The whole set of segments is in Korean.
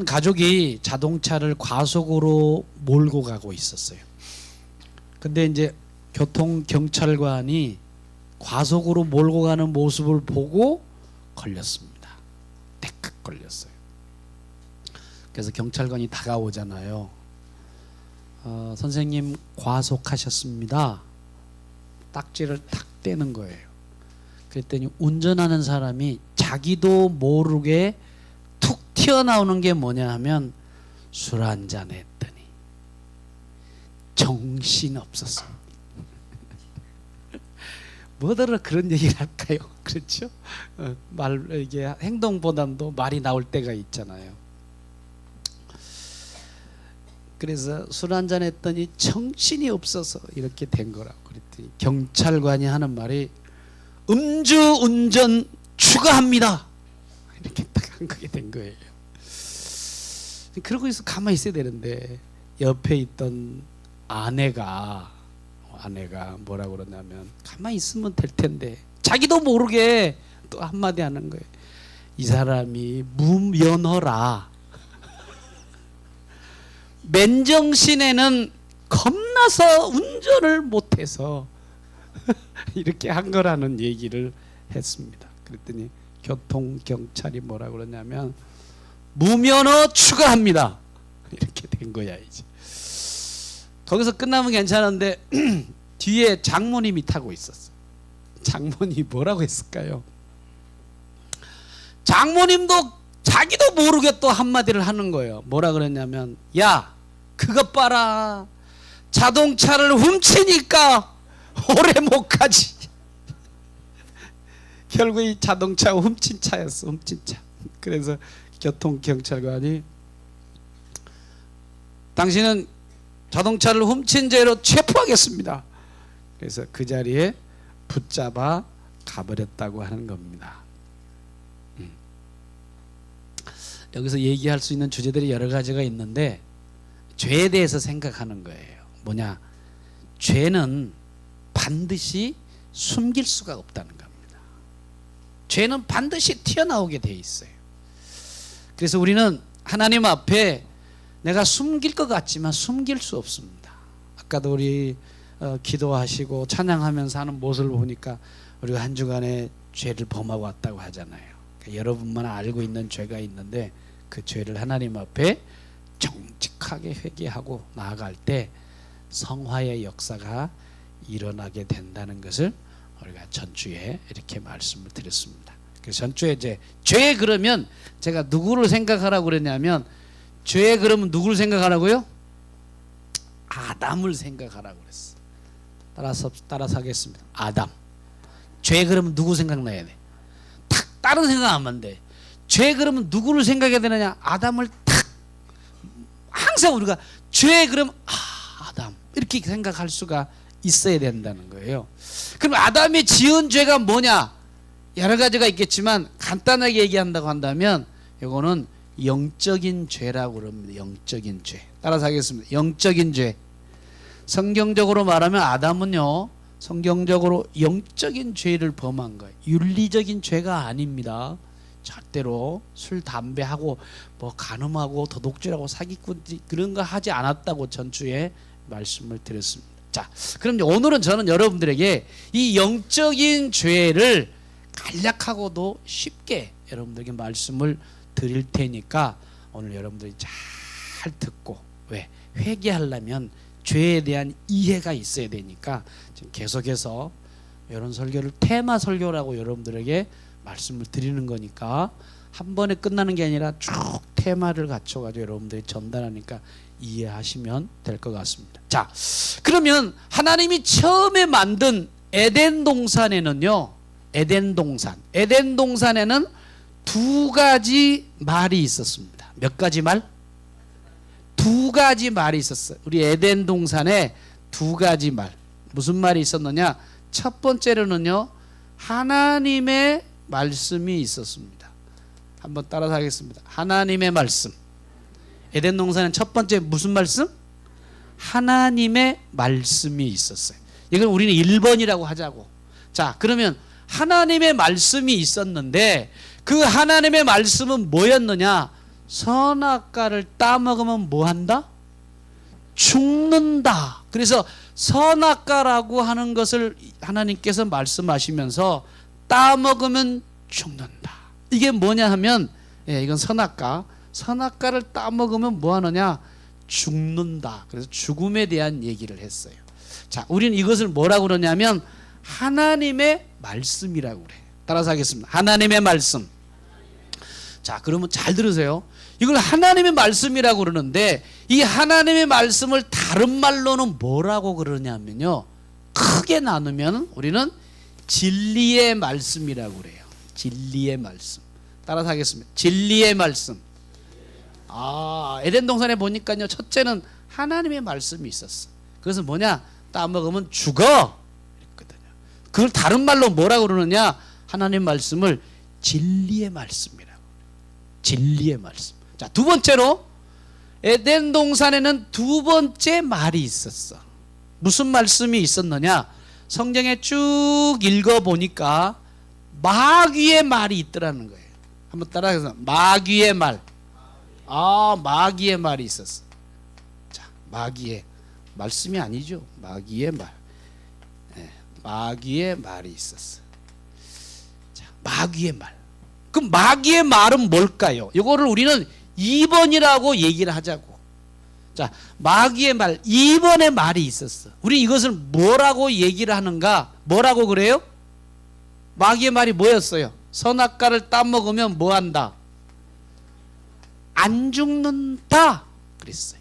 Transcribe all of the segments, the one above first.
한 가족이 자동차를 과속으로 몰고 가고 있었어요. 근데 이제 교통경찰관이 과속으로 몰고 가는 모습을 보고 걸렸습니다. 떼깍 걸렸어요. 그래서 경찰관이 다가오잖아요. 선생님 과속하셨습니다. 딱지를 탁 떼는 거예요. 그랬더니 운전하는 사람이 자기도 모르게 툭 튀어나오는 게 뭐냐 하면 술 한잔 했더니 정신없었어. 뭐더러 그런 얘기를 할까요? 그렇죠? 이게 행동보다도 말이 나올 때가 있잖아요. 그래서 술 한잔 했더니 정신이 없어서 이렇게 된 거라고 그랬더니 경찰관이 하는 말이 음주운전 추가합니다. 이렇게 딱 한 거게 된 거예요. 그러고 있어 가만히 있어야 되는데 옆에 있던 아내가 뭐라고 그러냐면 가만히 있으면 될 텐데 자기도 모르게 또 한마디 하는 거예요. 이 사람이 무면허라. 맨정신에는 겁나서 운전을 못해서 이렇게 한 거라는 얘기를 했습니다. 그랬더니 교통경찰이 뭐라고 그러냐면 무면허 추가합니다. 이렇게 된 거야 이제. 거기서 끝나면 괜찮은데 뒤에 장모님이 타고 있었어. 장모님이 뭐라고 했을까요? 장모님도 자기도 모르게 또 한마디를 하는 거예요. 뭐라 그랬냐면 야 그것 봐라. 자동차를 훔치니까 오래 못 가지. 결국 이 자동차가 훔친 차였어. 훔친 차. 그래서 교통경찰관이 당신은 자동차를 훔친 죄로 체포하겠습니다. 그래서 그 자리에 붙잡아 가버렸다고 하는 겁니다. 여기서 얘기할 수 있는 주제들이 여러 가지가 있는데 죄에 대해서 생각하는 거예요. 뭐냐? 죄는 반드시 숨길 수가 없다는 겁니다. 죄는 반드시 튀어나오게 돼 있어요. 그래서 우리는 하나님 앞에 내가 숨길 것 같지만 숨길 수 없습니다. 아까도 우리 기도하시고 찬양하면서 하는 모습을 보니까 우리가 한 주간에 죄를 범하고 왔다고 하잖아요. 그러니까 여러분만 알고 있는 죄가 있는데 그 죄를 하나님 앞에 정직하게 회개하고 나아갈 때 성화의 역사가 일어나게 된다는 것을 우리가 전주에 이렇게 말씀을 드렸습니다. 그래서 전주에 이제 죄 그러면 제가 누구를 생각하라고 그랬냐면 죄 그러면 누구를 생각하라고요? 아담을 생각하라고 그랬어. 따라서 하겠습니다. 아담. 죄 그러면 누구 생각나야 돼? 탁 다른 생각하면 안 돼. 죄 그러면 누구를 생각해야 되느냐? 아담을 탁. 항상 우리가 죄 그러면 아담 이렇게 생각할 수가 있어야 된다는 거예요. 그럼 아담이 지은 죄가 뭐냐? 여러 가지가 있겠지만 간단하게 얘기한다고 한다면 이거는 영적인 죄라고 그럽니다. 영적인 죄. 따라서 하겠습니다. 영적인 죄. 성경적으로 말하면 아담은요, 성경적으로 영적인 죄를 범한 거예요. 윤리적인 죄가 아닙니다. 절대로 술, 담배하고 뭐 간음하고 도둑질하고 사기꾼 그런 거 하지 않았다고 전주에 말씀을 드렸습니다. 자, 그럼 오늘은 저는 여러분들에게 이 영적인 죄를 간략하고도 쉽게 여러분들에게 말씀을 드릴 테니까 오늘 여러분들이 잘 듣고, 왜? 회개하려면 죄에 대한 이해가 있어야 되니까 지금 계속해서 이런 설교를 테마 설교라고 여러분들에게 말씀을 드리는 거니까 한 번에 끝나는 게 아니라 쭉 테마를 갖춰가지고 여러분들이 전달하니까 이해하시면 될 것 같습니다. 자, 그러면 하나님이 처음에 만든 에덴 동산에는요, 에덴 동산에는 두 가지 말이 있었습니다. 몇 가지 말? 두 가지 말이 있었어요. 우리 에덴 동산에 두 가지 말. 무슨 말이 있었느냐? 첫 번째로는요, 하나님의 말씀이 있었습니다. 한번 따라서 하겠습니다. 하나님의 말씀. 에덴 동산은 첫 번째 무슨 말씀? 하나님의 말씀이 있었어요. 이걸 우리는 1번이라고 하자고. 자, 그러면 하나님의 말씀이 있었는데 그 하나님의 말씀은 뭐였느냐? 선악과를 따먹으면 뭐 한다? 죽는다. 그래서 선악과라고 하는 것을 하나님께서 말씀하시면서 따먹으면 죽는다. 이게 뭐냐 하면 이건 선악과를 따먹으면 뭐 하느냐? 죽는다. 그래서 죽음에 대한 얘기를 했어요. 자, 우리는 이것을 뭐라고 그러냐면 하나님의 말씀이라고 그래. 따라서 하겠습니다. 하나님의 말씀. 자, 그러면 잘 들으세요. 이걸 하나님의 말씀이라고 그러는데 이 하나님의 말씀을 다른 말로는 뭐라고 그러냐면요, 크게 나누면 우리는 진리의 말씀이라고 그래요. 진리의 말씀. 따라서 하겠습니다. 진리의 말씀. 에덴 동산에 보니까요, 첫째는 하나님의 말씀이 있었어. 그래서 뭐냐? 따먹으면 죽어. 그랬거든요. 그걸 다른 말로 뭐라고 그러느냐? 하나님 말씀을 진리의 말씀이라고. 진리의 말씀. 자, 두 번째로 에덴 동산에는 두 번째 말이 있었어. 무슨 말씀이 있었느냐? 성경에 쭉 읽어 보니까 마귀의 말이 있더라는 거예요. 한번 따라해서 마귀의 말. 마귀의 말이 있었어. 자, 마귀의 말씀이 아니죠. 마귀의 말. 마귀의 말이 있었어. 자, 마귀의 말. 그럼 마귀의 말은 뭘까요? 이거를 우리는 2번이라고 얘기를 하자고. 자, 마귀의 말, 2번의 말이 있었어. 우리 이것을 뭐라고 얘기를 하는가? 뭐라고 그래요? 마귀의 말이 뭐였어요? 선악과를 따먹으면 뭐 한다? 안 죽는다 그랬어요.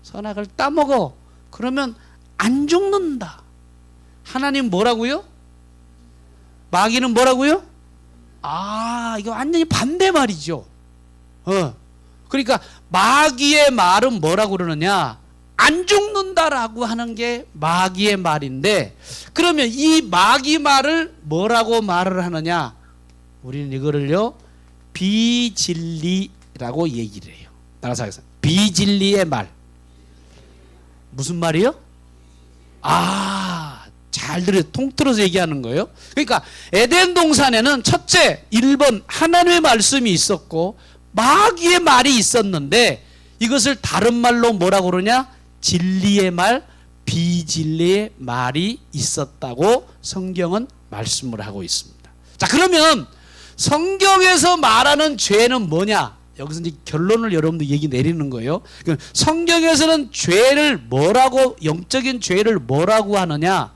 선악을 따먹어. 그러면 안 죽는다. 하나님 뭐라고요? 마귀는 뭐라고요? 이거 완전히 반대 말이죠. 그러니까 마귀의 말은 뭐라고 그러느냐? 안 죽는다라고 하는 게 마귀의 말인데, 그러면 이 마귀 말을 뭐라고 말을 하느냐? 우리는 이거를요, 비진리라고 얘기를 해요. 따라서 하겠습니다. 비진리의 말. 무슨 말이요? 잘 들어요. 통틀어서 얘기하는 거예요. 그러니까 에덴 동산에는 첫째 1번 하나님의 말씀이 있었고 마귀의 말이 있었는데 이것을 다른 말로 뭐라고 그러냐? 진리의 말, 비진리의 말이 있었다고 성경은 말씀을 하고 있습니다. 자, 그러면 성경에서 말하는 죄는 뭐냐? 여기서 이제 결론을 여러분들 얘기 내리는 거예요. 성경에서는 죄를 뭐라고, 영적인 죄를 뭐라고 하느냐?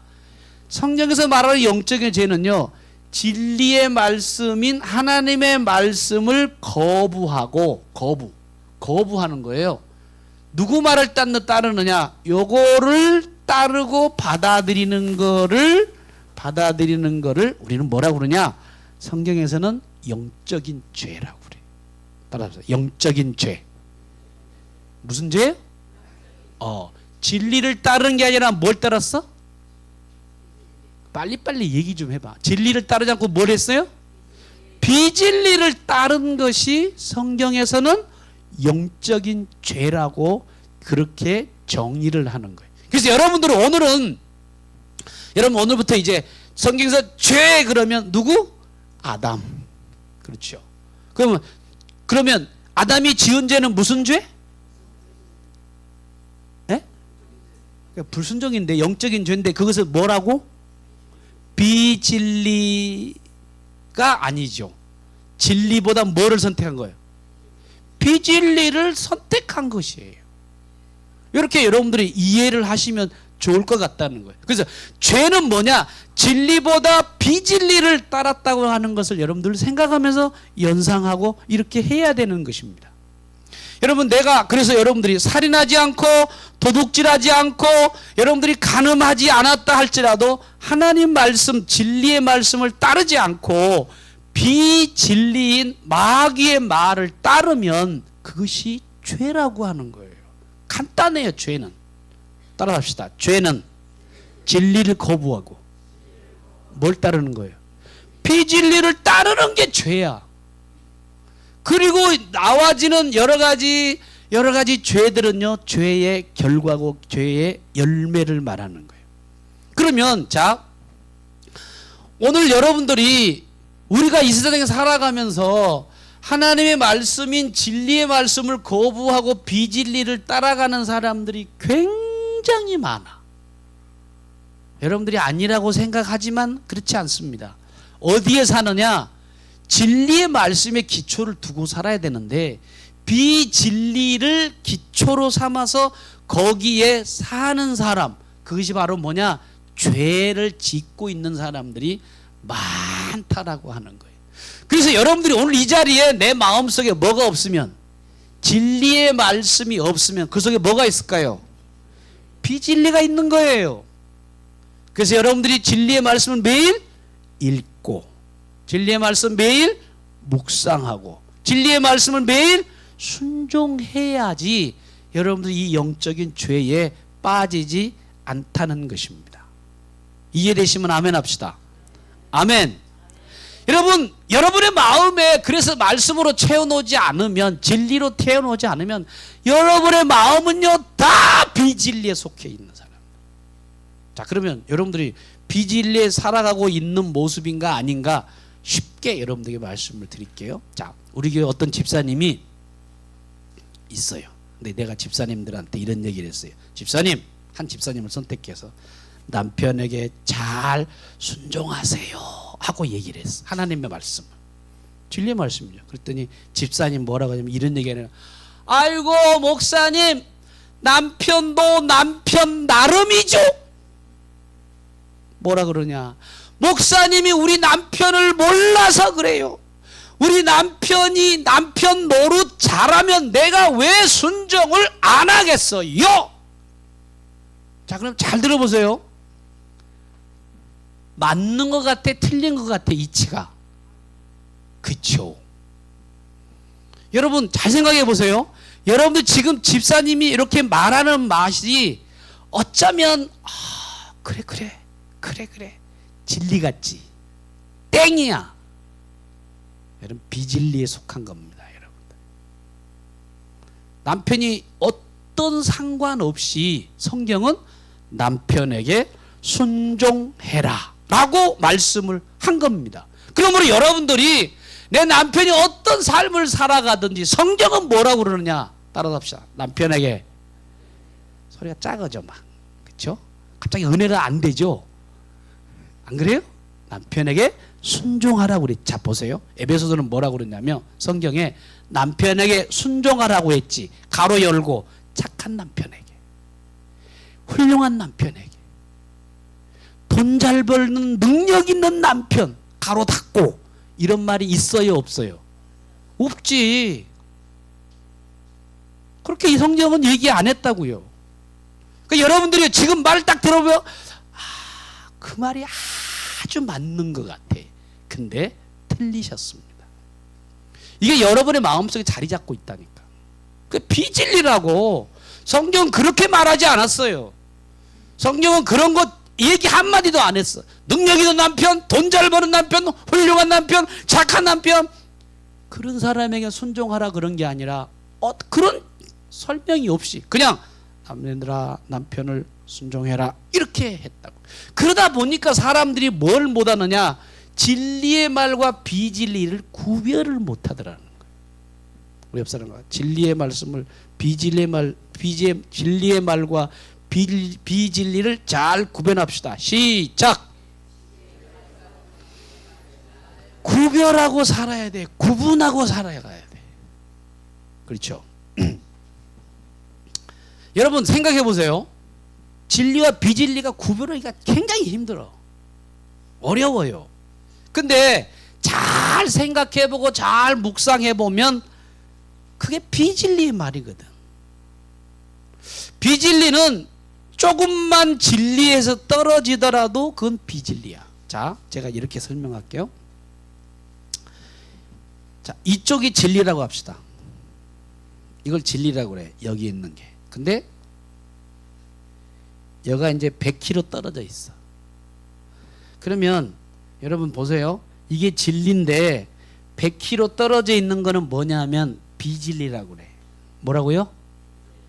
성경에서 말하는 영적인 죄는요, 진리의 말씀인 하나님의 말씀을 거부하는 거예요. 누구 말을 따르느냐? 요거를 따르고 받아들이는 거를 우리는 뭐라고 그러냐? 성경에서는 영적인 죄라고 그래. 따라서 영적인 죄. 무슨 죄? 진리를 따르는 게 아니라 뭘 따랐어? 빨리빨리 얘기 좀 해봐. 진리를 따르지 않고 뭘 했어요? 비진리를 따른 것이 성경에서는 영적인 죄라고 그렇게 정의를 하는 거예요. 그래서 여러분들은 오늘부터 이제 성경에서 죄 그러면 누구? 아담. 그렇죠. 그러면 아담이 지은 죄는 무슨 죄? 불순종인데 영적인 죄인데 그것을 뭐라고? 비진리가 아니죠. 진리보다 뭐를 선택한 거예요? 비진리를 선택한 것이에요. 이렇게 여러분들이 이해를 하시면 좋을 것 같다는 거예요. 그래서 죄는 뭐냐? 진리보다 비진리를 따랐다고 하는 것을 여러분들 생각하면서 연상하고 이렇게 해야 되는 것입니다. 그래서 여러분들이 살인하지 않고 도둑질하지 않고 여러분들이 간음하지 않았다 할지라도 하나님 말씀, 진리의 말씀을 따르지 않고 비진리인 마귀의 말을 따르면 그것이 죄라고 하는 거예요. 간단해요. 죄는. 따라합시다. 죄는 진리를 거부하고 뭘 따르는 거예요? 비진리를 따르는 게 죄야. 그리고 나와지는 여러 가지 죄들은요, 죄의 결과고 죄의 열매를 말하는 거예요. 그러면 자, 오늘 여러분들이 우리가 이 세상에 살아가면서 하나님의 말씀인 진리의 말씀을 거부하고 비진리를 따라가는 사람들이 굉장히 많아. 여러분들이 아니라고 생각하지만 그렇지 않습니다. 어디에 사느냐? 진리의 말씀에 기초를 두고 살아야 되는데 비진리를 기초로 삼아서 거기에 사는 사람, 그것이 바로 뭐냐? 죄를 짓고 있는 사람들이 많다라고 하는 거예요. 그래서 여러분들이 오늘 이 자리에 내 마음속에 뭐가 없으면, 진리의 말씀이 없으면 그 속에 뭐가 있을까요? 비진리가 있는 거예요. 그래서 여러분들이 진리의 말씀을 매일 읽고, 진리의 말씀 매일 묵상하고, 진리의 말씀을 매일 순종해야지 여러분들이 이 영적인 죄에 빠지지 않다는 것입니다. 이해되시면 아멘 합시다. 아멘. 여러분, 여러분의 마음에 그래서 말씀으로 채워놓지 않으면, 진리로 채워놓지 않으면 여러분의 마음은요 다 비진리에 속해 있는 사람. 자, 그러면 여러분들이 비진리에 살아가고 있는 모습인가 아닌가 쉽게 여러분들에게 말씀을 드릴게요. 자, 우리 교회 어떤 집사님이 있어요. 근데 내가 집사님들한테 이런 얘기를 했어요. 집사님, 한 집사님을 선택해서 남편에게 잘 순종하세요 하고 얘기를 했어. 하나님의 말씀을, 진리의 말씀이죠. 그랬더니 집사님 뭐라고 하냐면 이런 얘기를, 아이고 목사님, 남편도 남편 나름이죠. 뭐라 그러냐? 목사님이 우리 남편을 몰라서 그래요. 우리 남편이 남편 노릇 잘하면 내가 왜 순종을 안 하겠어요? 자, 그럼 잘 들어보세요. 맞는 것 같아, 틀린 것 같아, 이치가. 그쵸? 여러분 잘 생각해 보세요. 여러분들 지금 집사님이 이렇게 말하는 맛이 어쩌면 그래 진리 같지, 땡이야. 여러분 비진리에 속한 겁니다. 여러분들 남편이 어떤 상관없이 성경은 남편에게 순종해라 라고 말씀을 한 겁니다. 그러므로 여러분들이 내 남편이 어떤 삶을 살아가든지 성경은 뭐라고 그러느냐 따라합시다. 남편에게, 소리가 작아져 막, 그렇죠? 갑자기 은혜가 안 되죠? 안 그래요? 남편에게 순종하라고 그랬지. 자, 보세요. 에베소서는 뭐라고 그랬냐면 성경에 남편에게 순종하라고 했지. 가로 열고 착한 남편에게, 훌륭한 남편에게, 돈 잘 벌는 능력 있는 남편, 가로 닫고, 이런 말이 있어요 없어요? 없지. 그렇게 이 성경은 얘기 안 했다고요. 그러니까 여러분들이 지금 말 딱 들어보면 그 말이 아주 맞는 것 같아. 근데 틀리셨습니다. 이게 여러분의 마음속에 자리 잡고 있다니까. 그 비진리라고. 성경은 그렇게 말하지 않았어요. 성경은 그런 것 얘기 한마디도 안 했어. 능력 있는 남편, 돈 잘 버는 남편, 훌륭한 남편, 착한 남편, 그런 사람에게 순종하라 그런 게 아니라 그런 설명이 없이 그냥 남편들아 남편을 순종해라 이렇게 했다고. 그러다 보니까 사람들이 뭘 못하느냐, 진리의 말과 비진리를 구별을 못하더라는 거예요. 우리 옆 사람과 진리의 말씀을 진리의 말과 비진리를 잘 구별합시다. 시작. 구별하고 살아야 돼. 구분하고 살아야 돼. 그렇죠? 여러분 생각해 보세요. 진리와 비진리가 구별하기가 굉장히 힘들어. 어려워요. 근데 잘 생각해 보고 잘 묵상해 보면 그게 비진리의 말이거든. 비진리는 조금만 진리에서 떨어지더라도 그건 비진리야. 자, 제가 이렇게 설명할게요. 자, 이쪽이 진리라고 합시다. 이걸 진리라고 그래. 여기 있는 게. 근데 여기가 이제 100km 떨어져 있어. 그러면 여러분 보세요. 이게 진리인데 100km 떨어져 있는 거는 뭐냐면 비진리라고 그래. 뭐라고요?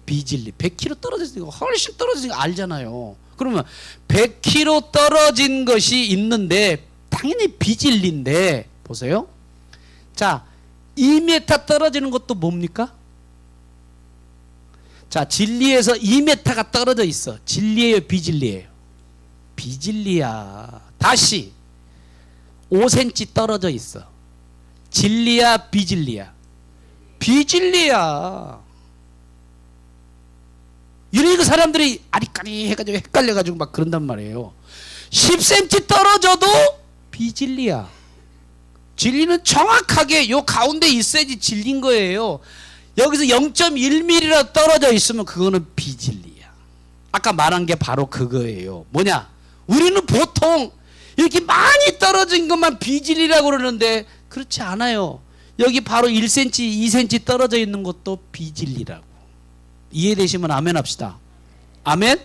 비진리. 100km 떨어졌으니까 훨씬 떨어지니까 알잖아요. 그러면 100km 떨어진 것이 있는데 당연히 비진리인데 보세요. 자, 2m 떨어지는 것도 뭡니까? 자, 진리에서 2m가 떨어져 있어. 진리예요, 비진리예요? 비진리야. 다시 5cm 떨어져 있어. 진리야, 비진리야? 비진리야. 이러니까 사람들이 아리까리 해가지고 헷갈려가지고 막 그런단 말이에요. 10cm 떨어져도 비진리야. 진리는 정확하게 요 가운데 있어야지 진리인 거예요. 여기서 0.1mm라도 떨어져 있으면 그거는 비진리야. 아까 말한 게 바로 그거예요. 뭐냐? 우리는 보통 이렇게 많이 떨어진 것만 비진리라고 그러는데 그렇지 않아요. 여기 바로 1cm, 2cm 떨어져 있는 것도 비진리라고. 이해되시면 아멘 합시다. 아멘?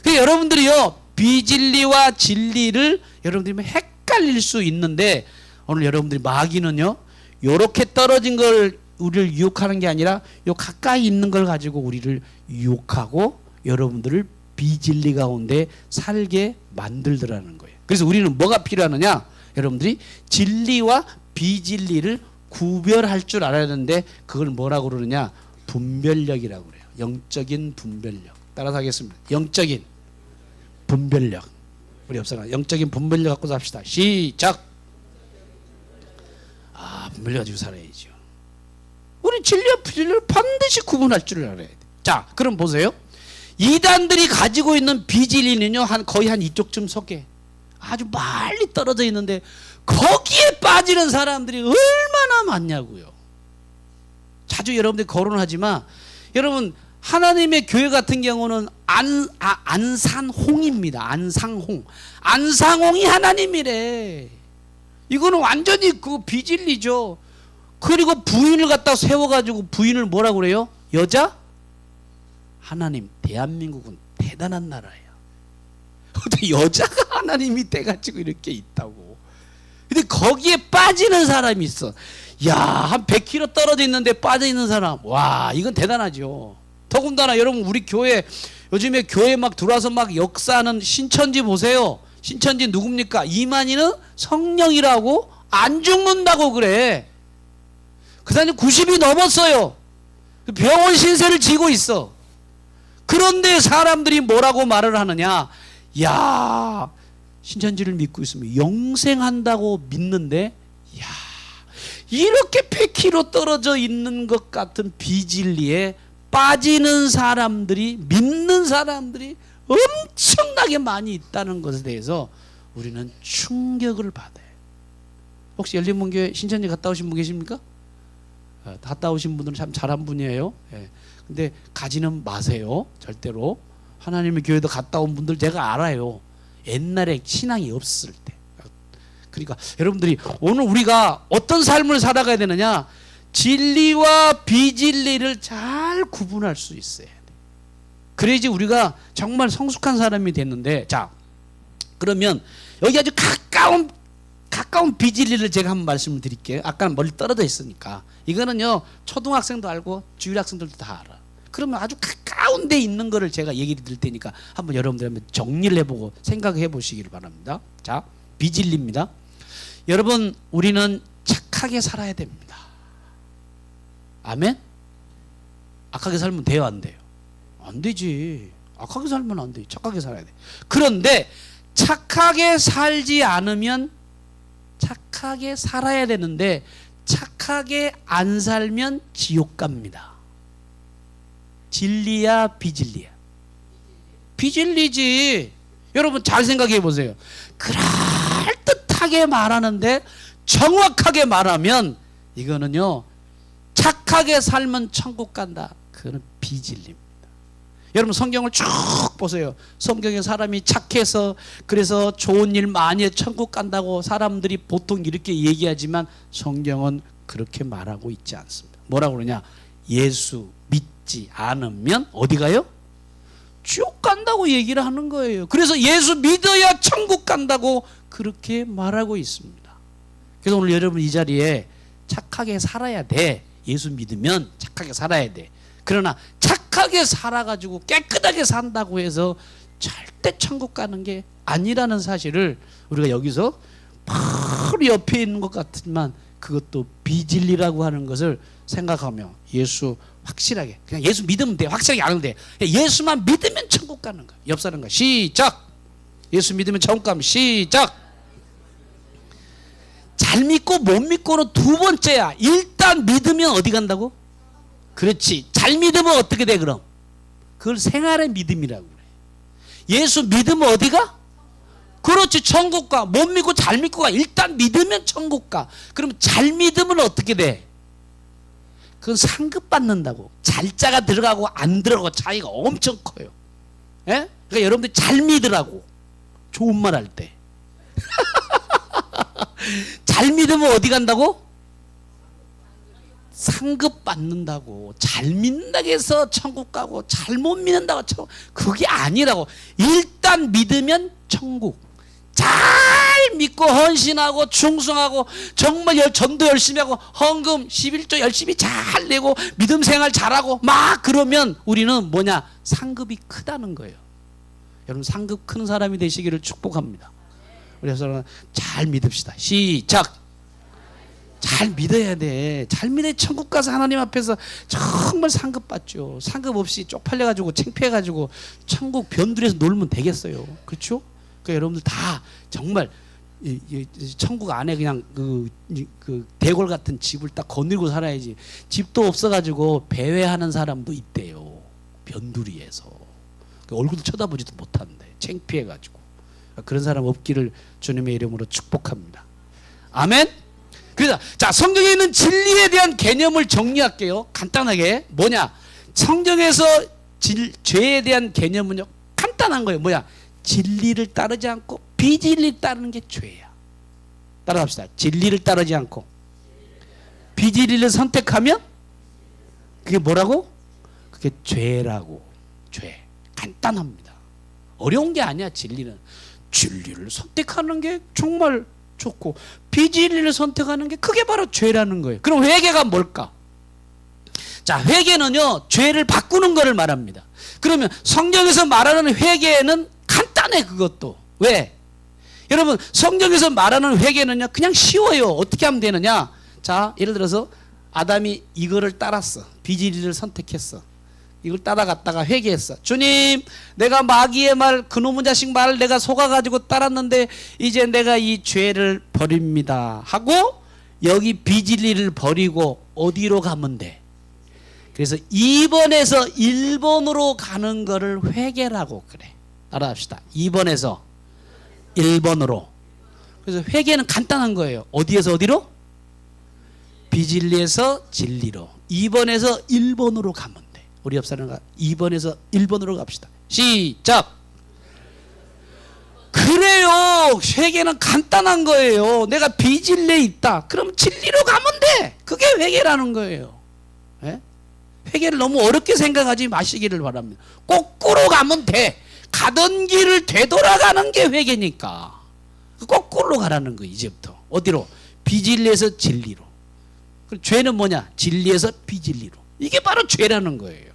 그러니까 여러분들이요, 비진리와 진리를 여러분들이 헷갈릴 수 있는데, 오늘 여러분들이 마귀는요, 요렇게 떨어진 걸 우리를 유혹하는 게 아니라 요 가까이 있는 걸 가지고 우리를 유혹하고 여러분들을 비진리 가운데 살게 만들더라는 거예요. 그래서 우리는 뭐가 필요하느냐? 여러분들이 진리와 비진리를 구별할 줄 알아야 되는데, 그걸 뭐라고 그러느냐? 분별력이라고 그래요. 영적인 분별력. 따라서 하겠습니다. 영적인 분별력. 우리 없어나 영적인 분별력 갖고 삽시다. 시작. 분별력 가지고 살아야죠. 우리 진리와 비진리를 반드시 구분할 줄 알아야 돼. 자, 그럼 보세요. 이단들이 가지고 있는 비진리는요, 거의 한 이쪽쯤 속에 아주 멀리 떨어져 있는데 거기에 빠지는 사람들이 얼마나 많냐고요. 자주 여러분들이 거론을 하지만, 여러분 하나님의 교회 같은 경우는 안산홍입니다. 안상홍. 안상홍이 하나님이래. 이거는 완전히 그 비진리죠. 그리고 부인을 갖다 세워가지고 부인을 뭐라고 그래요? 여자? 하나님, 대한민국은 대단한 나라예요. 근데 여자가 하나님이 돼가지고 이렇게 있다고. 근데 거기에 빠지는 사람이 있어. 야, 한 100km 떨어져 있는데 빠져 있는 사람. 와, 이건 대단하죠. 더군다나 여러분, 우리 교회 요즘에 교회 막 들어와서 막 역사하는 신천지 보세요. 신천지 누굽니까? 이만희는 성령이라고 안 죽는다고 그래. 그 사람이 90이 넘었어요. 병원 신세를 지고 있어. 그런데 사람들이 뭐라고 말을 하느냐? 야, 신천지를 믿고 있으면 영생한다고 믿는데, 야, 이렇게 100km 떨어져 있는 것 같은 비진리에 빠지는 사람들이, 믿는 사람들이 엄청나게 많이 있다는 것에 대해서 우리는 충격을 받아요. 혹시 열린문교회 신천지 갔다 오신 분 계십니까? 갔다 오신 분들은 참 잘한 분이에요. 근데 가지는 마세요. 절대로. 하나님의 교회도 갔다 온 분들 제가 알아요. 옛날에 신앙이 없을 때. 그러니까 여러분들이 오늘 우리가 어떤 삶을 살아가야 되느냐? 진리와 비진리를 잘 구분할 수 있어야 돼. 그래야지 우리가 정말 성숙한 사람이 됐는데, 자, 그러면 여기 아주 가까운 비진리를 제가 한번 말씀을 드릴게요. 아까는 멀리 떨어져 있으니까. 이거는요, 초등학생도 알고 주일학생들도 다 알아. 그러면 아주 가까운 데 있는 거를 제가 얘기를 드릴 테니까 한번 여러분들 한번 정리를 해보고 생각해 보시기를 바랍니다. 자, 비진리입니다. 여러분, 우리는 착하게 살아야 됩니다. 아멘? 악하게 살면 돼요, 안 돼요? 안 되지. 악하게 살면 안 돼. 착하게 살아야 돼. 그런데 착하게 살지 않으면, 착하게 살아야 되는데 착하게 안 살면 지옥 갑니다. 진리야, 비진리야? 비진리지. 여러분 잘 생각해 보세요. 그럴듯하게 말하는데 정확하게 말하면 이거는요, 착하게 살면 천국 간다. 그거는 비진리입니다. 여러분 성경을 쭉 보세요. 성경에 사람이 착해서 그래서 좋은 일 많이 해 천국 간다고 사람들이 보통 이렇게 얘기하지만 성경은 그렇게 말하고 있지 않습니다. 뭐라고 그러냐? 예수 믿지 않으면 어디 가요? 지옥 간다고 얘기를 하는 거예요. 그래서 예수 믿어야 천국 간다고 그렇게 말하고 있습니다. 그래서 오늘 여러분 이 자리에 착하게 살아야 돼. 예수 믿으면 착하게 살아야 돼. 그러나 착하게 살아가지고 깨끗하게 산다고 해서 절대 천국 가는 게 아니라는 사실을 우리가 여기서 바로 옆에 있는 것 같지만 그것도 비진리라고 하는 것을 생각하며 예수 확실하게 그냥 예수 믿으면 돼. 확실하게 알면 돼. 예수만 믿으면 천국 가는 거야. 옆 사람과 시작. 예수 믿으면 천국 가면 시작. 잘 믿고 못 믿고는 두 번째야. 일단 믿으면 어디 간다고? 그렇지. 잘 믿으면 어떻게 돼 그럼? 그걸 생활의 믿음이라고 그래. 예수 믿으면 어디가? 그렇지. 천국 가. 못 믿고 잘 믿고 가. 일단 믿으면 천국 가. 그럼 잘 믿으면 어떻게 돼? 그건 상급 받는다고. 잘자가 들어가고 안 들어가고 차이가 엄청 커요. 예? 그러니까 여러분들 잘 믿으라고. 좋은 말 할 때. 잘 믿으면 어디 간다고? 상급 받는다고. 잘 믿는다고 해서 천국 가고 잘못 믿는다고 천국. 그게 아니라고. 일단 믿으면 천국. 잘 믿고 헌신하고 충성하고 정말 전도 열심히 하고 헌금 11조 열심히 잘 내고 믿음 생활 잘하고 막 그러면 우리는 뭐냐? 상급이 크다는 거예요. 여러분 상급 큰 사람이 되시기를 축복합니다. 그래서 잘 믿읍시다. 시작. 잘 믿어야 돼. 잘 믿어야 천국 가서 하나님 앞에서 정말 상급 받죠. 상급 없이 쪽팔려가지고 창피해가지고 천국 변두리에서 놀면 되겠어요. 그렇죠? 그러니까 여러분들 다 정말 천국 안에 그냥 그 대궐 같은 집을 딱 거느리고 살아야지. 집도 없어가지고 배회하는 사람도 있대요. 변두리에서 얼굴도 쳐다보지도 못하는데 창피해가지고. 그런 사람 없기를 주님의 이름으로 축복합니다. 아멘. 그래서 자 성경에 있는 진리에 대한 개념을 정리할게요. 간단하게 뭐냐? 성경에서 죄에 대한 개념은요 간단한 거예요. 뭐야? 진리를 따르지 않고 비진리를 따르는 게 죄야. 따라합시다. 진리를 따르지 않고 비진리를 선택하면 그게 뭐라고? 그게 죄라고. 죄. 간단합니다. 어려운 게 아니야. 진리는 선택하는 게 정말 좋고 비진리를 선택하는 게 그게 바로 죄라는 거예요. 그럼 회개가 뭘까? 자, 회개는요 죄를 바꾸는 것을 말합니다. 그러면 성경에서 말하는 회개는 간단해. 그것도 왜? 여러분 성경에서 말하는 회개는요 그냥 쉬워요. 어떻게 하면 되느냐? 자, 예를 들어서 아담이 이거를 따랐어. 비진리를 선택했어. 이걸 따라갔다가 회개했어. 주님, 내가 마귀의 말, 그놈의 자식 말을 내가 속아가지고 따랐는데 이제 내가 이 죄를 버립니다 하고 여기 비진리를 버리고 어디로 가면 돼? 그래서 2번에서 1번으로 가는 거를 회개라고 그래. 따라합시다. 2번에서 1번으로. 그래서 회개는 간단한 거예요. 어디에서 어디로? 비진리에서 진리로. 2번에서 1번으로 가면 돼. 우리 옆 사람과 2번에서 1번으로 갑시다. 시작. 그래요. 회개는 간단한 거예요. 내가 비진리에 있다. 그럼 진리로 가면 돼. 그게 회개라는 거예요. 네? 회개를 너무 어렵게 생각하지 마시기를 바랍니다. 거꾸로 가면 돼. 가던 길을 되돌아가는 게 회개니까. 거꾸로 가라는 거. 이제부터 어디로? 비진리에서 진리로. 죄는 뭐냐? 진리에서 비진리로. 이게 바로 죄라는 거예요.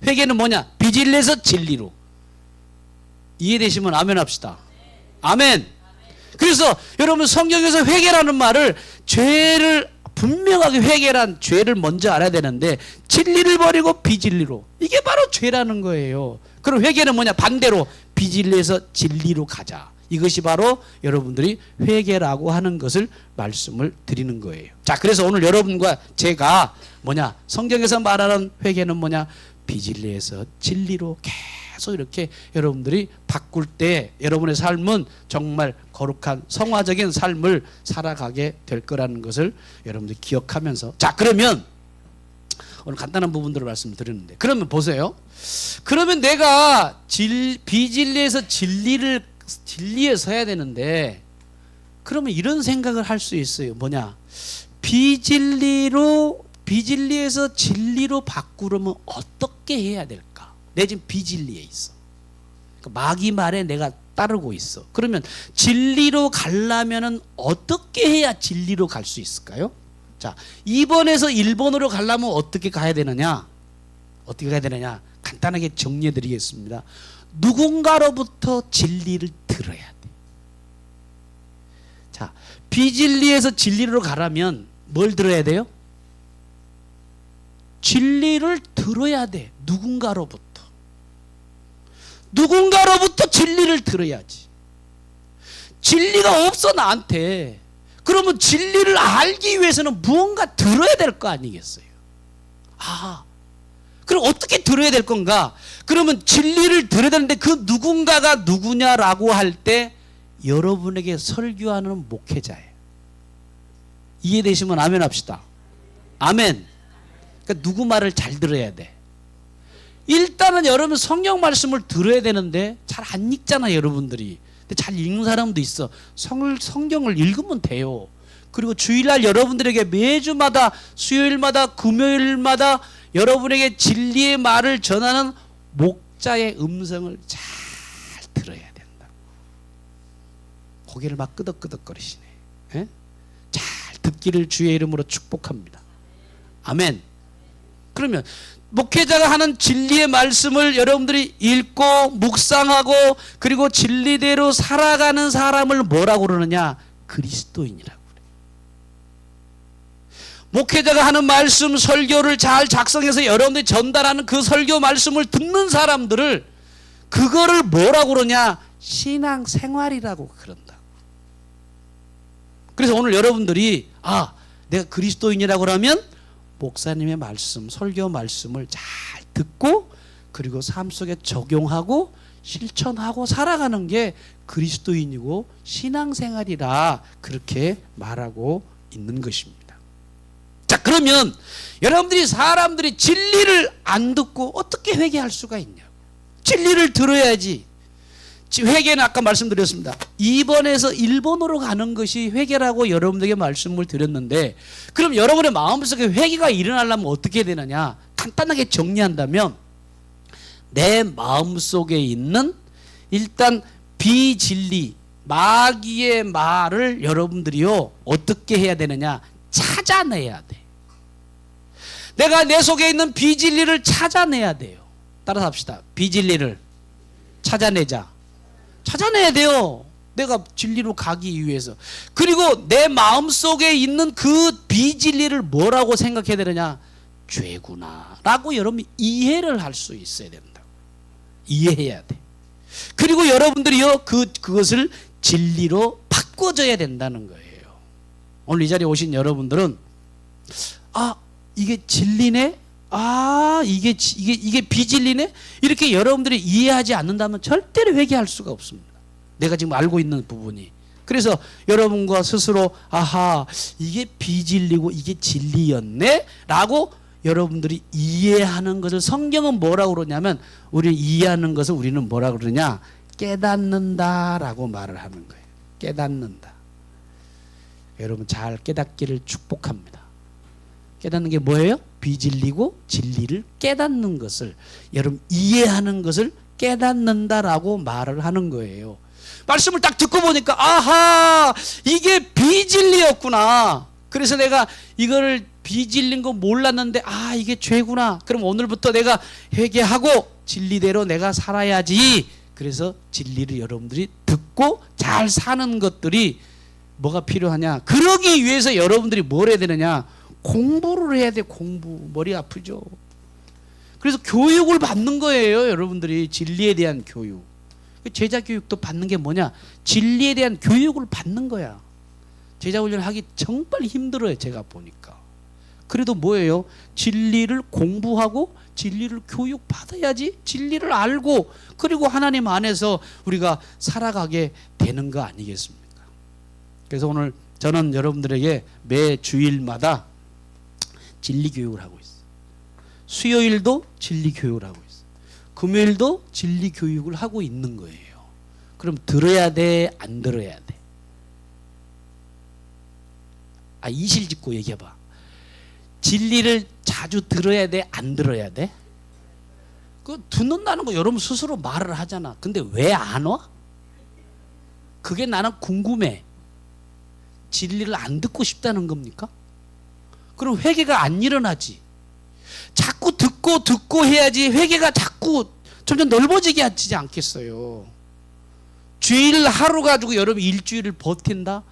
회개는 뭐냐? 비진리에서 진리로. 이해되시면 아멘 합시다. 아멘. 그래서 여러분 성경에서 회개라는 말을 죄를 분명하게 회개란 죄를 먼저 알아야 되는데 진리를 버리고 비진리로. 이게 바로 죄라는 거예요. 그럼 회개는 뭐냐? 반대로 비진리에서 진리로 가자. 이것이 바로 여러분들이 회개라고 하는 것을 말씀을 드리는 거예요. 자, 그래서 오늘 여러분과 제가 뭐냐? 성경에서 말하는 회개는 뭐냐? 비진리에서 진리로 계속 이렇게 여러분들이 바꿀 때 여러분의 삶은 정말 거룩한 성화적인 삶을 살아가게 될 거라는 것을 여러분들이 기억하면서, 자, 그러면 오늘 간단한 부분들을 말씀드렸는데, 그러면 보세요. 그러면 내가 비진리에서 진리에 서야 되는데, 그러면 이런 생각을 할 수 있어요. 뭐냐? 비진리에서 진리로 바꾸려면 어떻게 해야 될까? 내 지금 비진리에 있어. 그러니까 마귀 말에 내가 따르고 있어. 그러면 진리로 가려면 어떻게 해야 진리로 갈 수 있을까요? 자, 2번에서 1번으로 가려면 어떻게 가야 되느냐? 어떻게 가야 되느냐? 간단하게 정리해 드리겠습니다. 누군가로부터 진리를 들어야 돼. 자, 비진리에서 진리로 가려면 뭘 들어야 돼요? 진리를 들어야 돼. 누군가로부터 진리를 들어야지. 진리가 없어 나한테. 그러면 진리를 알기 위해서는 무언가 들어야 될 거 아니겠어요? 그럼 어떻게 들어야 될 건가? 그러면 진리를 들어야 되는데 그 누군가가 누구냐라고 할 때 여러분에게 설교하는 목회자예요. 이해되시면 아멘 합시다. 아멘. 그러니까 누구 말을 잘 들어야 돼. 일단은 여러분 성경 말씀을 들어야 되는데 잘 안 읽잖아 여러분들이. 근데 잘 읽는 사람도 있어. 성경을 읽으면 돼요. 그리고 주일날 여러분들에게 매주마다 수요일마다 금요일마다 여러분에게 진리의 말을 전하는 목자의 음성을 잘 들어야 된다. 고개를 막 끄덕끄덕거리시네. 에? 잘 듣기를 주의 이름으로 축복합니다. 아멘. 그러면 목회자가 하는 진리의 말씀을 여러분들이 읽고 묵상하고 그리고 진리대로 살아가는 사람을 뭐라고 그러느냐? 그리스도인이라고 그래요. 목회자가 하는 말씀 설교를 잘 작성해서 여러분들이 전달하는 그 설교 말씀을 듣는 사람들을 그거를 뭐라고 그러냐? 신앙생활이라고 그런다고. 그래서 오늘 여러분들이 내가 그리스도인이라고 그러면 목사님의 말씀, 설교 말씀을 잘 듣고 그리고 삶 속에 적용하고 실천하고 살아가는 게 그리스도인이고 신앙생활이라 그렇게 말하고 있는 것입니다. 자, 그러면 여러분들이 사람들이 진리를 안 듣고 어떻게 회개할 수가 있냐고. 진리를 들어야지. 회개는 아까 말씀드렸습니다. 2번에서 1번으로 가는 것이 회개라고 여러분들에게 말씀을 드렸는데, 그럼 여러분의 마음속에 회개가 일어나려면 어떻게 되느냐? 간단하게 정리한다면 내 마음속에 있는 일단 비진리, 마귀의 말을 여러분들이요 어떻게 해야 되느냐? 찾아내야 돼. 내가 내 속에 있는 비진리를 찾아내야 돼요. 따라서 합시다. 비진리를 찾아내야 돼요. 내가 진리로 가기 위해서. 그리고 내 마음속에 있는 그 비진리를 뭐라고 생각해야 되느냐? 죄구나 라고 여러분이 이해를 할 수 있어야 된다. 이해해야 돼. 그리고 여러분들이요 그것을 진리로 바꿔줘야 된다는 거예요. 오늘 이 자리에 오신 여러분들은 이게 진리네? 이게 비진리네? 이렇게 여러분들이 이해하지 않는다면 절대로 회개할 수가 없습니다. 내가 지금 알고 있는 부분이. 그래서 여러분과 스스로 이게 비진리고 이게 진리였네? 라고 여러분들이 이해하는 것을 성경은 뭐라고 그러냐면 우리 이해하는 것을 우리는 뭐라고 그러냐? 깨닫는다라고 말을 하는 거예요. 깨닫는다. 여러분 잘 깨닫기를 축복합니다. 깨닫는 게 뭐예요? 비진리고 진리를 깨닫는 것을, 여러분 이해하는 것을 깨닫는다라고 말을 하는 거예요. 말씀을 딱 듣고 보니까 이게 비진리였구나. 그래서 내가 이거를 비진리인 거 몰랐는데 이게 죄구나. 그럼 오늘부터 내가 회개하고 진리대로 내가 살아야지. 그래서 진리를 여러분들이 듣고 잘 사는 것들이 뭐가 필요하냐? 그러기 위해서 여러분들이 뭘 해야 되느냐? 공부를 해야 돼. 공부. 머리 아프죠. 그래서 교육을 받는 거예요. 여러분들이 진리에 대한 교육. 제자 교육도 받는 게 뭐냐? 진리에 대한 교육을 받는 거야. 제자 훈련을 하기 정말 힘들어요. 제가 보니까. 그래도 뭐예요? 진리를 공부하고 진리를 교육받아야지 진리를 알고 그리고 하나님 안에서 우리가 살아가게 되는 거 아니겠습니까? 그래서 오늘 저는 여러분들에게 매 주일마다 진리 교육을 하고 있어요. 수요일도 진리 교육을 하고 있어요. 금요일도 진리 교육을 하고 있는 거예요. 그럼 들어야 돼? 안 들어야 돼? 이실 짓고 얘기해봐. 진리를 자주 들어야 돼? 안 들어야 돼? 그 듣는다는 거 여러분 스스로 말을 하잖아. 근데 왜 안 와? 그게 나는 궁금해. 진리를 안 듣고 싶다는 겁니까? 그럼 회개가 안 일어나지. 자꾸 듣고 해야지 회개가 자꾸 점점 넓어지게 하지 않겠어요. 주일 하루 가지고 여러분 일주일을 버틴다?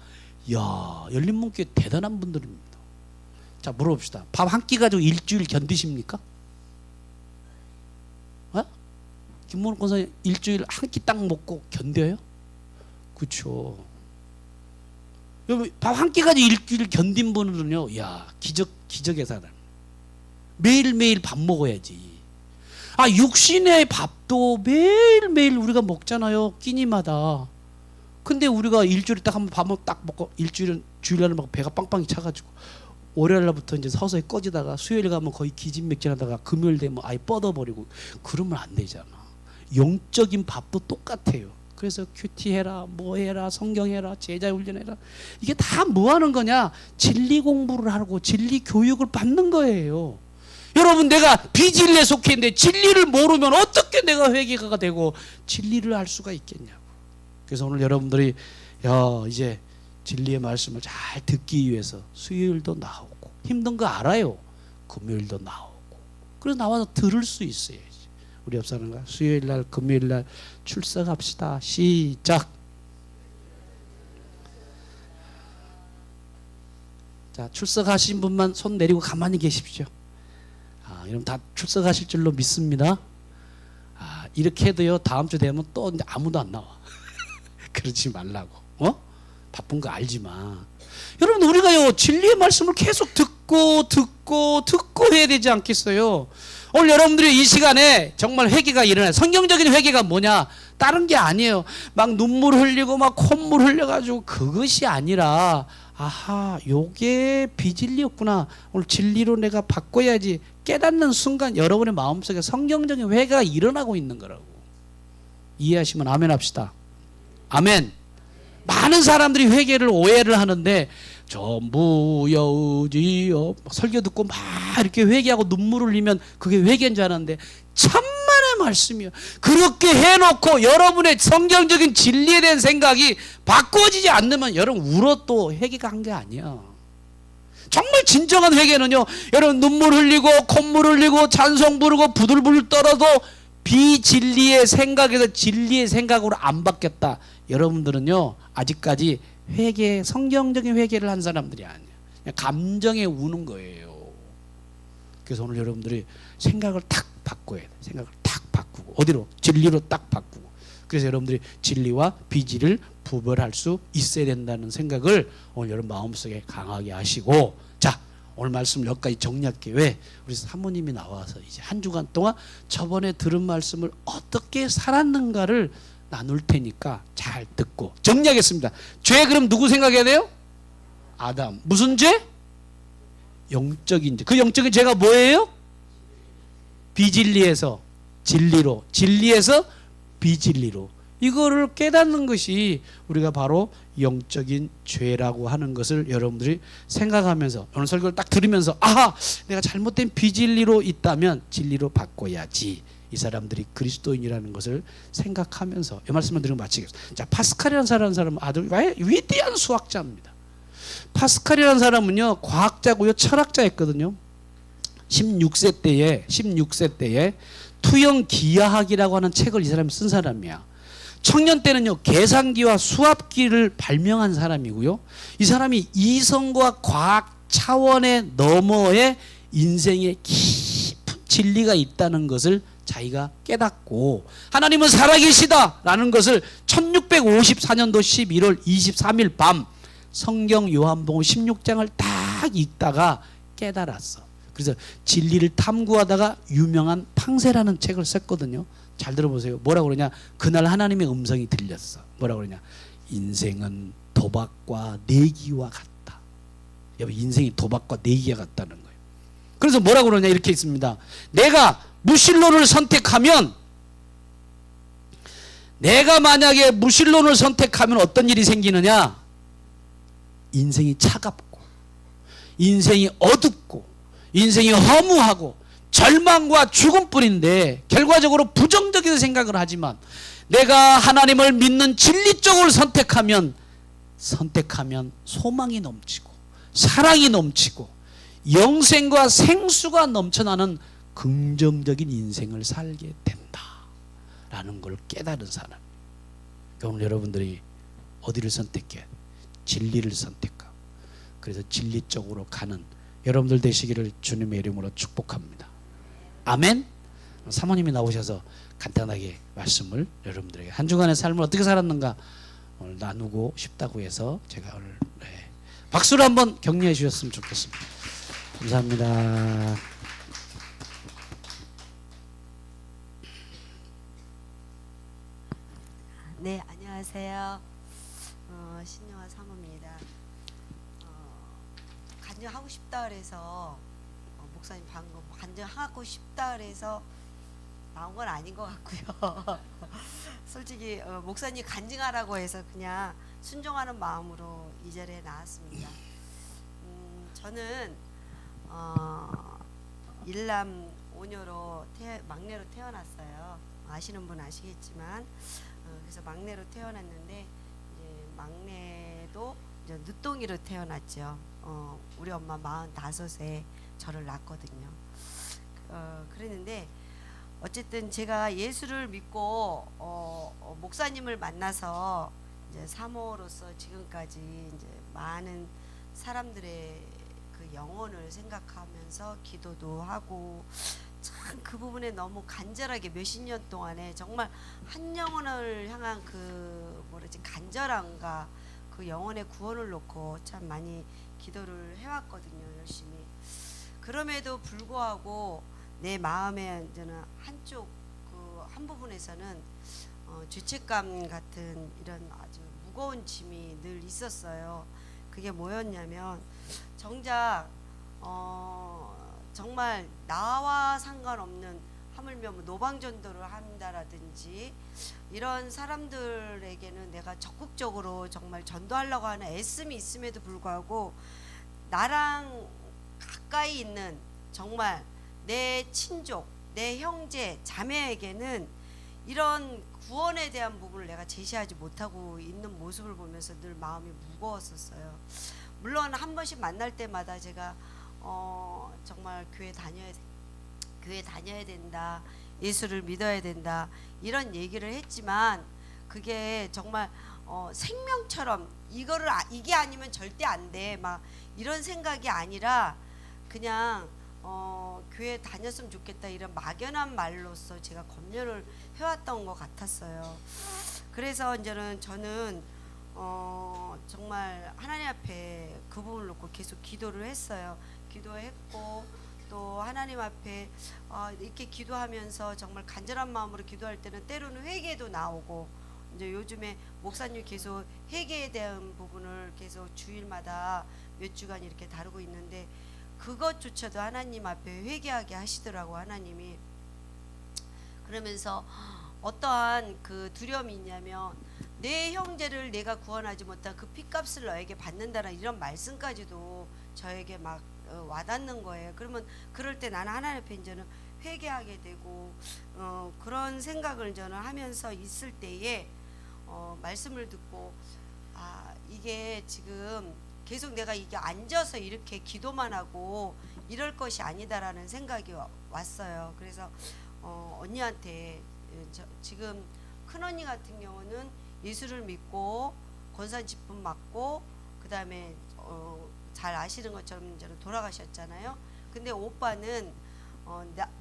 열린문교회 대단한 분들입니다. 자, 물어봅시다. 밥 한 끼 가지고 일주일 견디십니까? 어? 김문호 권사님 일주일 한 끼 딱 먹고 견뎌요? 그렇죠. 여러분, 밥 한 끼 가지고 일주일 견딘 분은요, 야, 기적의 사람. 매일매일 밥 먹어야지. 아, 육신의 밥도 매일매일 우리가 먹잖아요, 끼니마다. 근데 우리가 일주일에 딱 한번 밥을 딱 먹고 일주일은 주일날은 막 배가 빵빵히 차가지고 월요일날부터 이제 서서히 꺼지다가 수요일 가면 거의 기진맥진하다가 금요일 되면 아예 뻗어버리고 그러면 안 되잖아. 영적인 밥도 똑같아요. 그래서 큐티 해라, 뭐 해라, 성경 해라, 제자 훈련해라. 이게 다 뭐 하는 거냐? 진리 공부를 하고 진리 교육을 받는 거예요. 여러분, 내가 비진리에 속해 있는데 진리를 모르면 어떻게 내가 회개가 되고 진리를 알 수가 있겠냐고. 그래서 오늘 여러분들이 이제 진리의 말씀을 잘 듣기 위해서 수요일도 나오고, 힘든 거 알아요. 금요일도 나오고. 그래서 나와서 들을 수 있어야지. 우리 옆 사람과 수요일날 금요일날 출석합시다. 시작. 자, 출석하신 분만 손 내리고 가만히 계십시오. 여러분 다 출석하실 줄로 믿습니다. 이렇게 해도요, 다음 주 되면 또 아무도 안 나와. 그러지 말라고. 바쁜 거 알지만. 여러분, 우리가요, 진리의 말씀을 계속 듣고 해야 되지 않겠어요? 오늘 여러분들이 이 시간에 정말 회개가 일어나요. 성경적인 회개가 뭐냐? 다른 게 아니에요. 막 눈물 흘리고 막 콧물 흘려가지고 그것이 아니라, 아하, 요게 비진리였구나. 오늘 진리로 내가 바꿔야지. 깨닫는 순간 여러분의 마음속에 성경적인 회개가 일어나고 있는 거라고. 이해하시면 아멘 합시다. 아멘. 많은 사람들이 회개를 오해를 하는데, 전부여 의지여 설교 듣고 막 이렇게 회개하고 눈물 흘리면 그게 회개인 줄 아는데 천만의 말씀이요. 그렇게 해놓고 여러분의 성경적인 진리에 대한 생각이 바꿔지지 않으면 여러분 울어도 회개가 한 게 아니야. 정말 진정한 회개는요, 여러분 눈물 흘리고 콧물 흘리고 찬송 부르고 부들부들 떨어도 비진리의 생각에서 진리의 생각으로 안 바뀌었다. 여러분들은요, 아직까지 성경적인 회개를 한 사람들이 아니에요. 그냥 감정에 우는 거예요. 그래서 오늘 여러분들이 생각을 탁 바꿔야 돼. 생각을 탁 바꾸고. 어디로? 진리로 딱 바꾸고. 그래서 여러분들이 진리와 비진리를 구별할 수 있어야 된다는 생각을 오늘 여러분 마음속에 강하게 하시고, 자, 오늘 말씀 여기까지 정리할게요. 왜? 우리 사모님이 나와서 이제 한 주간 동안 저번에 들은 말씀을 어떻게 살았는가를 나눌 테니까 잘 듣고 정리하겠습니다. 죄 그럼 누구 생각해야 돼요? 아담. 무슨 죄? 영적인 죄. 그 영적인 죄가 뭐예요? 비진리에서 진리로, 진리에서 비진리로. 이거를 깨닫는 것이 우리가 바로 영적인 죄라고 하는 것을 여러분들이 생각하면서 오늘 설교를 딱 들으면서, 아하, 내가 잘못된 비진리로 있다면 진리로 바꿔야지. 이 사람들이 그리스도인이라는 것을 생각하면서 이 말씀을 드리고 마치겠습니다. 자, 파스칼이라는 사람은 아주 위대한 수학자입니다. 파스칼이라는 사람은요, 과학자고요, 철학자였거든요. 16세 때에 투영 기하학이라고 하는 책을 이 사람이 쓴 사람이야. 청년 때는요, 계산기와 수압기를 발명한 사람이고요. 이 사람이 이성과 과학 차원의 너머에 인생에 깊은 진리가 있다는 것을 자기가 깨닫고, 하나님은 살아계시다라는 것을 1654년도 11월 23일 밤 성경 요한복음 16장을 딱 읽다가 깨달았어. 그래서 진리를 탐구하다가 유명한 탕세라는 책을 썼거든요. 잘 들어보세요. 뭐라고 그러냐? 그날 하나님의 음성이 들렸어. 뭐라고 그러냐? 인생은 도박과 내기와 같다. 여러분, 인생이 도박과 내기와 같다는 거예요. 그래서 뭐라고 그러냐? 이렇게 있습니다. 내가 무신론을 선택하면, 내가 만약에 무신론을 선택하면 어떤 일이 생기느냐? 인생이 차갑고, 인생이 어둡고, 인생이 허무하고 절망과 죽음뿐인데 결과적으로 부정적인 생각을 하지만, 내가 하나님을 믿는 진리 쪽을 선택하면 소망이 넘치고 사랑이 넘치고 영생과 생수가 넘쳐나는 긍정적인 인생을 살게 된다라는 걸 깨달은 사람. 오늘 여러분들이 어디를 선택해? 진리를 선택하고, 그래서 진리 쪽으로 가는 여러분들 되시기를 주님의 이름으로 축복합니다. 아멘. 사모님이 나오셔서 간단하게 말씀을 여러분들에게 한 주간의 삶을 어떻게 살았는가 오늘 나누고 싶다고 해서 제가 오늘 박수로 한번 격려해 주셨으면 좋겠습니다. 감사합니다. 네, 안녕하세요. 신영아 사모입니다. 간증하고 싶다 그래서 목사님 방금 간증하고 싶다 그래서 나온 건 아닌 것 같고요. 솔직히 목사님 간증하라고 해서 그냥 순종하는 마음으로 이 자리에 나왔습니다. 저는 일남 오녀로 막내로 태어났어요. 아시는 분 아시겠지만 그래서 막내로 태어났는데 이제 막내도 이제 늦둥이로 태어났죠. 우리 엄마 45세 저를 낳았거든요. 그랬는데 어쨌든 제가 예수를 믿고 목사님을 만나서 이제 사모로서 지금까지 이제 많은 사람들의 그 영혼을 생각하면서 기도도 하고 참 그 부분에 너무 간절하게 몇십 년 동안에 정말 한 영혼을 향한 그 뭐라지 간절함과 그 영혼의 구원을 놓고 참 많이 기도를 해왔거든요. 열심히. 그럼에도 불구하고 내 마음에 이제는 한쪽 그 한 부분에서는 죄책감 같은 이런 아주 무거운 짐이 늘 있었어요. 그게 뭐였냐면 정작 정말 나와 상관없는 하물며 뭐 노방전도를 한다라든지 이런 사람들에게는 내가 적극적으로 정말 전도하려고 하는 애씀이 있음에도 불구하고 나랑 가까이 있는 정말 내 친족, 내 형제, 자매에게는 이런 구원에 대한 부분을 내가 제시하지 못하고 있는 모습을 보면서 늘 마음이 무거웠었어요. 물론 한 번씩 만날 때마다 제가 정말 교회 다녀야 된다, 예수를 믿어야 된다 이런 얘기를 했지만 그게 정말 생명처럼 이게 아니면 절대 안 돼 막 이런 생각이 아니라 그냥 교회 다녔으면 좋겠다 이런 막연한 말로써 제가 검열을 해왔던 것 같았어요. 그래서 이제는 저는 정말 하나님 앞에 그 부분을 놓고 계속 기도를 했어요. 기도했고 또 하나님 앞에 이렇게 기도하면서 정말 간절한 마음으로 기도할 때는 때로는 회개도 나오고 이제 요즘에 목사님 계속 회개에 대한 부분을 계속 주일마다 몇 주간 이렇게 다루고 있는데 그것조차도 하나님 앞에 회개하게 하시더라고 하나님이. 그러면서 어떠한 그 두려움이 있냐면 내 형제를 내가 구원하지 못한 그 핏값을 너에게 받는다는 이런 말씀까지도 저에게 막 와닿는 거예요. 그러면 그럴 때 나는 하나님 앞에 이제는 회개하게 되고 그런 생각을 저는 하면서 있을 때에 말씀을 듣고 이게 지금 계속 내가 이게 앉아서 이렇게 기도만 하고 이럴 것이 아니다라는 생각이 왔어요. 그래서 언니한테 지금 큰언니 같은 경우는 예수를 믿고 권산 직분 맞고 그 다음에 잘 아시는 것처럼 이제는 돌아가셨잖아요. 근데 오빠는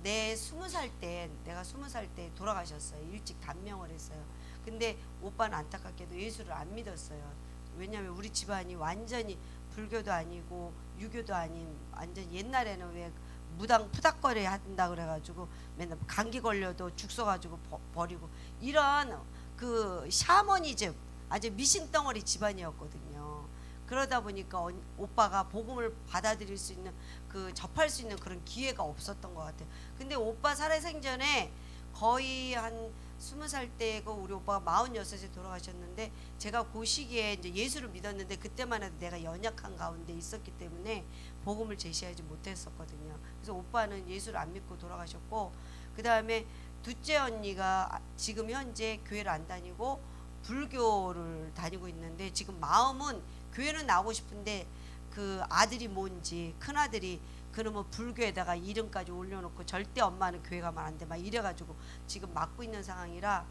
내 20살 때 내가 20살 때 돌아가셨어요. 일찍 단명을 했어요. 근데 오빠는 안타깝게도 예수를 안 믿었어요. 왜냐하면 우리 집안이 완전히 불교도 아니고 유교도 아닌 완전 옛날에는 왜 무당 푸닥거리 한다 그래가지고 맨날 감기 걸려도 죽 써가지고 버리고 이런 그 샤머니즘 아주 미신덩어리 집안이었거든요. 그러다 보니까 오빠가 복음을 받아들일 수 있는 그 접할 수 있는 그런 기회가 없었던 것 같아요. 근데 오빠 살아생전에 거의 한 20살 때고 우리 오빠가 46에 돌아가셨는데 제가 그 시기에 이제 예수를 믿었는데 그때만 해도 내가 연약한 가운데 있었기 때문에 복음을 제시하지 못했었거든요. 그래서 오빠는 예수를 안 믿고 돌아가셨고 그 다음에 둘째 언니가 지금 현재 교회를 안 다니고 불교를 다니고 있는데 지금 마음은 교회는 나오고 싶은데 그 아들이 뭔지 큰아들이 그러면 불교에다가 이름까지 올려놓고 절대 엄마는 교회 가면 안 돼 막 이래가지고 지금 막고 있는 상황이라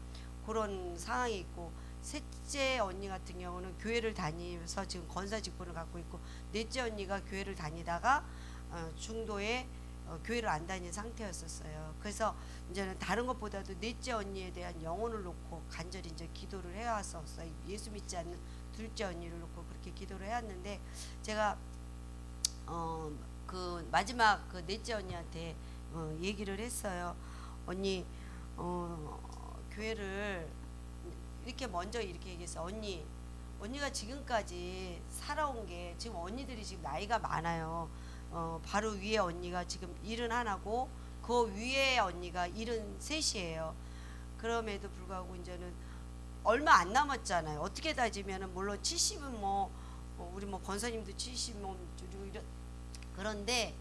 그런 상황이 있고 셋째 언니 같은 경우는 교회를 다니면서 지금 권사 직분을 갖고 있고 넷째 언니가 교회를 다니다가 중도에 교회를 안 다닌 상태였었어요. 그래서 이제는 다른 것보다도 넷째 언니에 대한 영혼을 놓고 간절히 이제 기도를 해왔었어요. 예수 믿지 않는 둘째 언니를 놓고 그렇게 기도를 해왔는데 제가 그 마지막 그 넷째 언니한테 얘기를 했어요. 언니 교회를 이렇게 먼저 이렇게 얘기했어요. 언니가 지금까지 살아온 게 지금 언니들이 지금 나이가 많아요. 바로 위에 언니가 지금 71고 그 위에 언니가 73이에요. 그럼에도 불구하고 이제는 얼마 안 남았잖아요. 어떻게 따지면은 물론 70은 우리 권사님도 70 그런데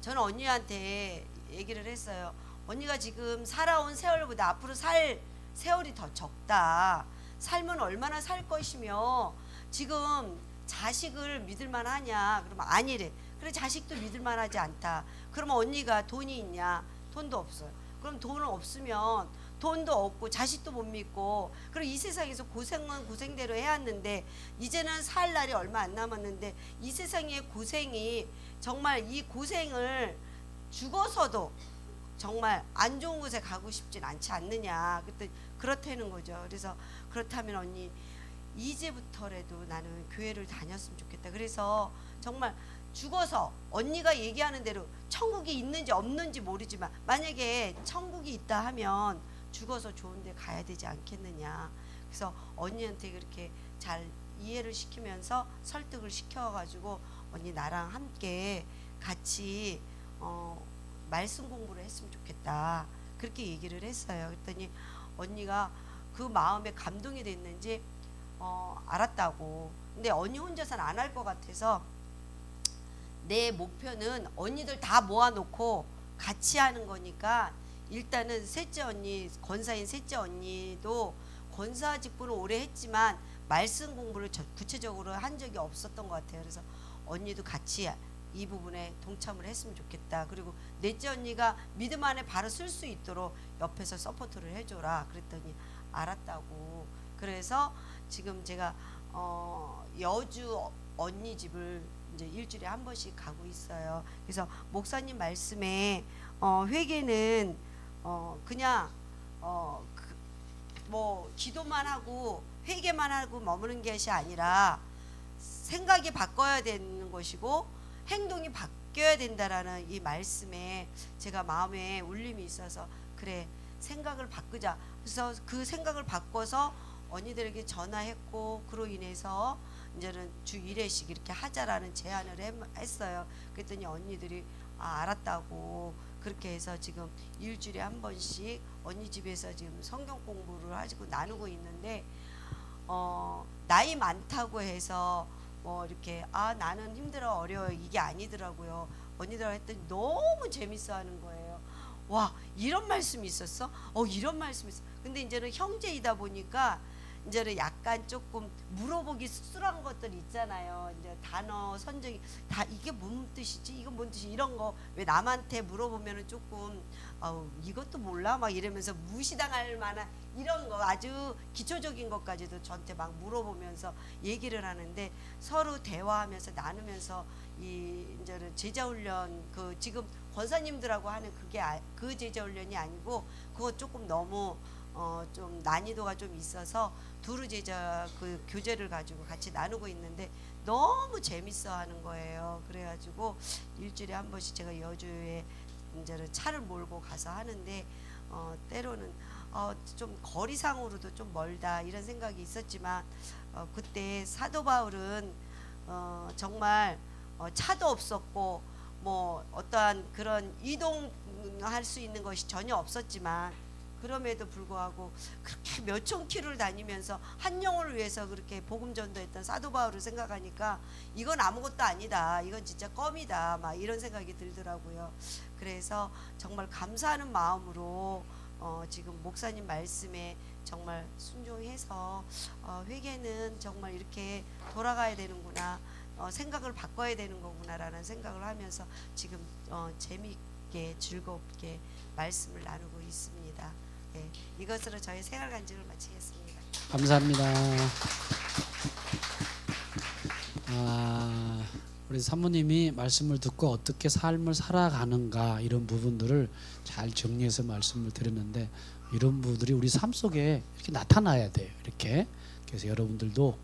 저는 언니한테 얘기를 했어요. 언니가 지금 살아온 세월보다 앞으로 살 세월이 더 적다. 삶은 얼마나 살 것이며 지금 자식을 믿을만 하냐. 그러면 아니래. 그래 자식도 믿을만 하지 않다. 그러면 언니가 돈이 있냐. 돈도 없어요. 그럼 돈은 없으면 돈도 없고 자식도 못 믿고 그리고 이 세상에서 고생은 고생대로 해왔는데 이제는 살 날이 얼마 안 남았는데 이 세상의 고생이 정말 이 고생을 죽어서도 정말 안 좋은 곳에 가고 싶진 않지 않느냐. 그때 그렇다는 거죠. 그래서 그렇다면 언니 이제부터라도 나는 교회를 다녔으면 좋겠다. 그래서 정말 죽어서 언니가 얘기하는 대로 천국이 있는지 없는지 모르지만 만약에 천국이 있다 하면 죽어서 좋은 데 가야 되지 않겠느냐. 그래서 언니한테 그렇게 잘 이해를 시키면서 설득을 시켜가지고 언니 나랑 함께 같이 말씀 공부를 했으면 좋겠다. 그렇게 얘기를 했어요. 그랬더니 언니가 그 마음에 감동이 됐는지 알았다고. 근데 언니 혼자서는 안 할 것 같아서 내 목표는 언니들 다 모아놓고 같이 하는 거니까 일단은 셋째 언니, 권사인 셋째 언니도 권사 직분을 오래 했지만 말씀 공부를 구체적으로 한 적이 없었던 것 같아요. 그래서 언니도 같이 이 부분에 동참을 했으면 좋겠다. 그리고 넷째 언니가 믿음 안에 바로 쓸 수 있도록 옆에서 서포트를 해줘라. 그랬더니 알았다고. 그래서 지금 제가 여주 언니 집을 이제 일주일에 한 번씩 가고 있어요. 그래서 목사님 말씀에 회개는 그냥 기도만 하고 회개만 하고 머무는 것이 아니라 생각이 바꿔야 되는 것이고 행동이 바뀌어야 된다라는 이 말씀에 제가 마음에 울림이 있어서 그래 생각을 바꾸자. 그래서 그 생각을 바꿔서 언니들에게 전화했고 그로 인해서 이제는 주 1회씩 이렇게 하자라는 제안을 했어요. 그랬더니 언니들이 알았다고 그렇게 해서 지금 일주일에 한 번씩 언니 집에서 지금 성경 공부를 하시고 나누고 있는데 나이 많다고 해서 이렇게 나는 힘들어 어려워 이게 아니더라고요. 언니들 했더니 너무 재밌어하는 거예요. 와 이런 말씀이 있었어? 이런 말씀이 있어. 근데 이제는 형제이다 보니까 이제는 약간 조금 물어보기 쑥스러운 것들 있잖아요. 이제 단어 선정이 다 이게 뭔 뜻이지? 이건 뭔 뜻이? 이런 거 왜 남한테 물어보면은 조금 이것도 몰라 막 이러면서 무시당할 만한 이런 거 아주 기초적인 것까지도 저한테 막 물어보면서 얘기를 하는데 서로 대화하면서 나누면서 이제는 제자훈련 그 지금 권사님들하고 하는 그게 그 제자훈련이 아니고 그거 조금 너무 좀 난이도가 좀 있어서 두루 제자 그 교재를 가지고 같이 나누고 있는데 너무 재밌어 하는 거예요. 그래가지고 일주일에 한 번씩 제가 여주에 이제 차를 몰고 가서 하는데 때로는 좀 거리상으로도 좀 멀다 이런 생각이 있었지만 그때 사도 바울은 정말 차도 없었고 어떠한 그런 이동할 수 있는 것이 전혀 없었지만 그럼에도 불구하고 그렇게 몇천 킬로를 다니면서 한 영혼을 위해서 그렇게 복음 전도했던 사도 바울을 생각하니까 이건 아무것도 아니다. 이건 진짜 껌이다. 막 이런 생각이 들더라고요. 그래서 정말 감사하는 마음으로 지금 목사님 말씀에 정말 순종해서 회개는 정말 이렇게 돌아가야 되는구나. 생각을 바꿔야 되는 거구나라는 생각을 하면서 지금 재미있게 즐겁게 말씀을 나누고 있습니다. 네, 이것으로 저희 생활 간증을 마치겠습니다. 감사합니다. 우리 사모님이 말씀을 듣고 어떻게 삶을 살아가는가 이런 부분들을 잘 정리해서 말씀을 드렸는데 이런 부분들이 우리 삶 속에 이렇게 나타나야 돼요. 이렇게. 그래서 여러분들도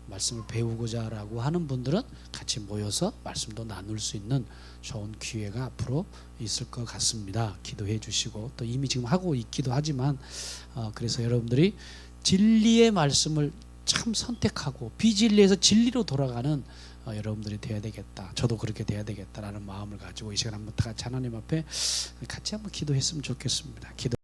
말씀을 배우고자라고 하는 분들은 같이 모여서 말씀도 나눌 수 있는 좋은 기회가 앞으로 있을 것 같습니다. 기도해 주시고 또 이미 지금 하고 있기도 하지만 그래서 여러분들이 진리의 말씀을 참 선택하고 비진리에서 진리로 돌아가는 여러분들이 돼야 되겠다. 저도 그렇게 돼야 되겠다라는 마음을 가지고 이 시간 한번 다 같이 하나님 앞에 같이 한번 기도했으면 좋겠습니다. 기도.